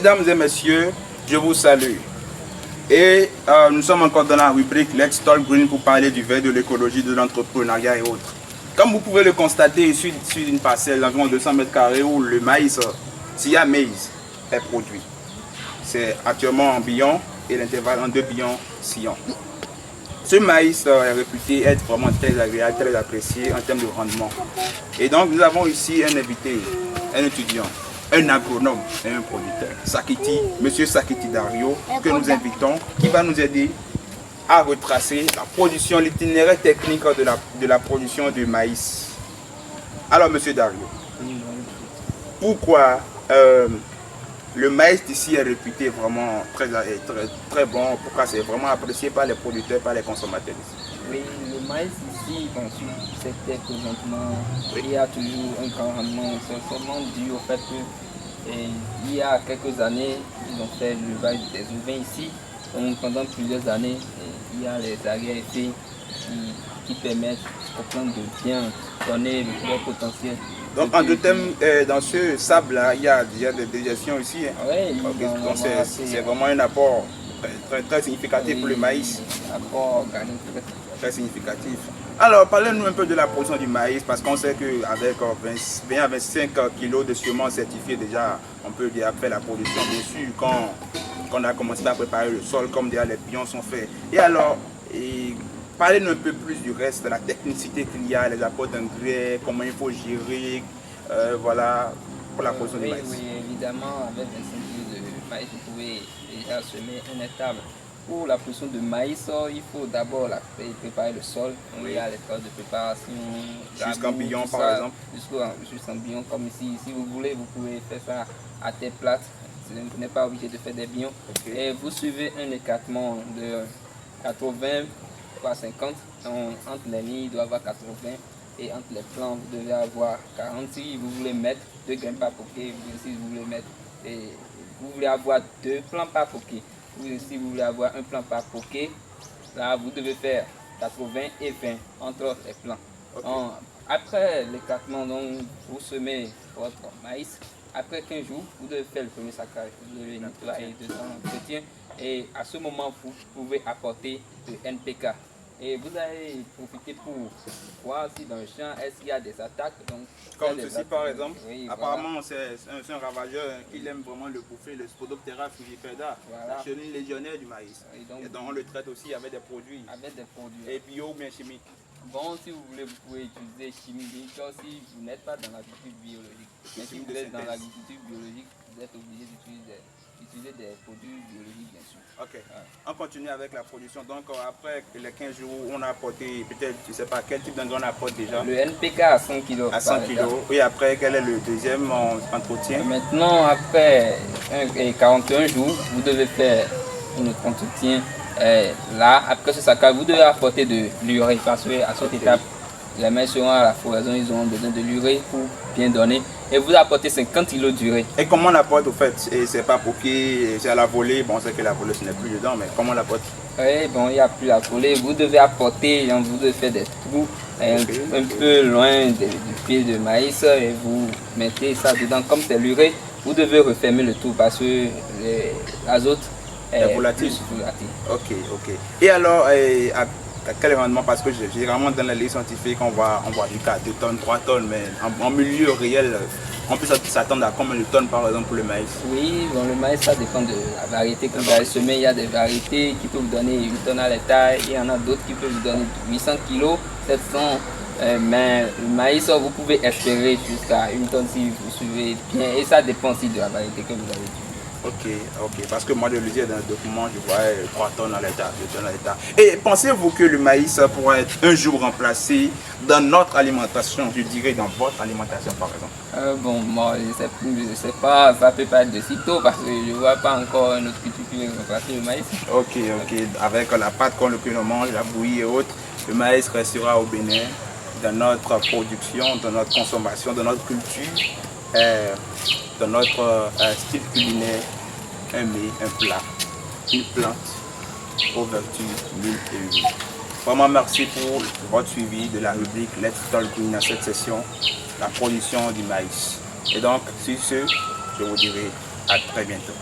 Mesdames et messieurs, je vous salue. Et nous sommes encore dans la rubrique Let's Talk Green pour parler du verre, de l'écologie, de l'entrepreneuriat et autres. Comme vous pouvez le constater, je suis sur une parcelle d'environ 200 mètres carrés où le maïs, Sia Maize, est produit. C'est actuellement en billon et l'intervalle en 2 billons sillons. Ce maïs est réputé être vraiment très agréable, très apprécié en termes de rendement. Et donc nous avons ici un invité, un étudiant, un agronome et un producteur, Sakiti, Monsieur Sakiti Dario, que nous invitons, qui va nous aider à retracer la production, l'itinéraire technique de la production du maïs. Alors Monsieur Dario, pourquoi le maïs d'ici est réputé vraiment très bon? Pourquoi c'est vraiment apprécié par les producteurs, par les consommateurs ici? Oui, le maïs ici, bon, sur cette présentement, il y a toujours un grand rendement. C'est seulement dû au fait que il y a quelques années, ils ont fait l'élevage des ovins ici. Donc pendant plusieurs années, il y a les arrière-effets qui permettent aux plantes de bien donner leur potentiel. Donc en deux termes, dans ce sable-là, il y a déjà des dégestions ici. Hein? Oui, donc c'est vraiment un apport très significatif pour le maïs. Apport organique très significatif. Alors parlez-nous un peu de la production du maïs, parce qu'on sait qu'avec 20 à 25 kg de semences certifiées déjà, on peut déjà faire la production. Bien sûr, quand on a commencé à préparer le sol, comme déjà les billons sont faits. Et alors, parlez-nous un peu plus du reste, de la technicité qu'il y a, les apports d'engrais, comment il faut gérer, voilà, pour la production du maïs. Oui, évidemment, avec 25 kg de maïs, vous pouvez déjà semer un hectare. Pour la production de maïs, il faut d'abord préparer le sol. Il y a les phases de préparation. Jusqu'en billon, par exemple. Jusqu'en billon, comme ici. Si vous voulez, vous pouvez faire ça à terre plate. Vous n'êtes pas obligé de faire des billons. Okay. Et vous suivez un écartement de 80 à 50. Donc, entre les lignes, il doit y avoir 80. Et entre les plants, vous devez avoir 40. Si vous voulez mettre 2 graines par poquet, si vous voulez mettre, vous voulez avoir 2 plants par poquet. Si vous voulez avoir un plant par poquet, là vous devez faire 80 et 20 entre les plants. Okay. Après l'écartement, vous semez votre maïs. Après 15 jours, vous devez faire le premier saccage, vous devez nettoyer de son entretien. Et à ce moment, vous pouvez apporter le NPK. Et vous allez profiter pour voir si dans le champ, est-ce qu'il y a des attaques. Donc, comme ceci par exemple, oui, apparemment voilà. C'est un ravageur qui aime vraiment le bouffer, le Spodoptera frugifera, voilà. La chenille légionnaire du maïs. Et donc on le traite aussi avec des produits. Et bio ou bien chimiques. Bon, si vous voulez, vous pouvez utiliser chimique. Si vous n'êtes pas dans l'agriculture biologique. Mais si vous êtes dans l'agriculture biologique, vous êtes obligé d'utiliser des produits biologiques, bien sûr. Ok. On continue avec la production. Donc après les 15 jours, on a apporté peut-être, je ne sais pas quel type d'engrais on apporte déjà. Le NPK à 100 kg. À 100 kg. Oui, après, quel est le deuxième entretien? Maintenant, après 41 jours, vous devez faire un autre entretien. Là, après ce saccage, vous devez apporter de l'urée parce qu'à cette étape, les mains seront à la floraison, ils auront besoin de l'urée pour bien donner. Et vous apportez 50 kg d'urée. Et comment on l'apporte au fait? C'est pas poqué, c'est à la volée. Bon, c'est que la volée, ce n'est plus dedans, mais comment on l'apporte? Oui, bon, il n'y a plus la volée. Vous devez apporter, vous devez faire des trous un peu loin du pied de maïs et vous mettez ça dedans. Comme c'est l'urée, vous devez refermer le tout parce que l'azote est volatile. Ok. Et alors, à quel rendement? Parce que généralement dans les livres scientifiques, on voit du cas 2 tonnes, 3 tonnes, mais en milieu réel, on peut s'attendre à combien de tonnes par exemple pour le maïs? Oui, bon, le maïs, ça dépend de la variété que vous allez semer. Il y a des variétés qui peuvent vous donner 8 tonnes à l'hectare, il y en a d'autres qui peuvent vous donner 800 kg, 700. Mais le maïs, vous pouvez espérer jusqu'à 1 tonne si vous suivez bien. Et ça dépend aussi de la variété que vous avez utilisée. Ok, parce que moi je lisais dans le document, je voyais 3 tonnes à l'hectare, 2 tonnes à l'hectare. Et pensez-vous que le maïs pourra être un jour remplacé dans notre alimentation, je dirais dans votre alimentation par exemple? Bon, moi je sais pas, ça peut pas être de si tôt parce que je ne vois pas encore une autre culture qui va remplacer le maïs. Ok, avec la pâte qu'on le mange, la bouillie et autres, le maïs restera au Bénin dans notre production, dans notre consommation, dans notre culture. Dans notre style culinaire, un mets, un plat, une plante aux vertus mille et une. Vraiment merci pour votre suivi de la rubrique Let's Talk Green dans cette session, la production du maïs. Et donc, sur ce, je vous dirai À très bientôt.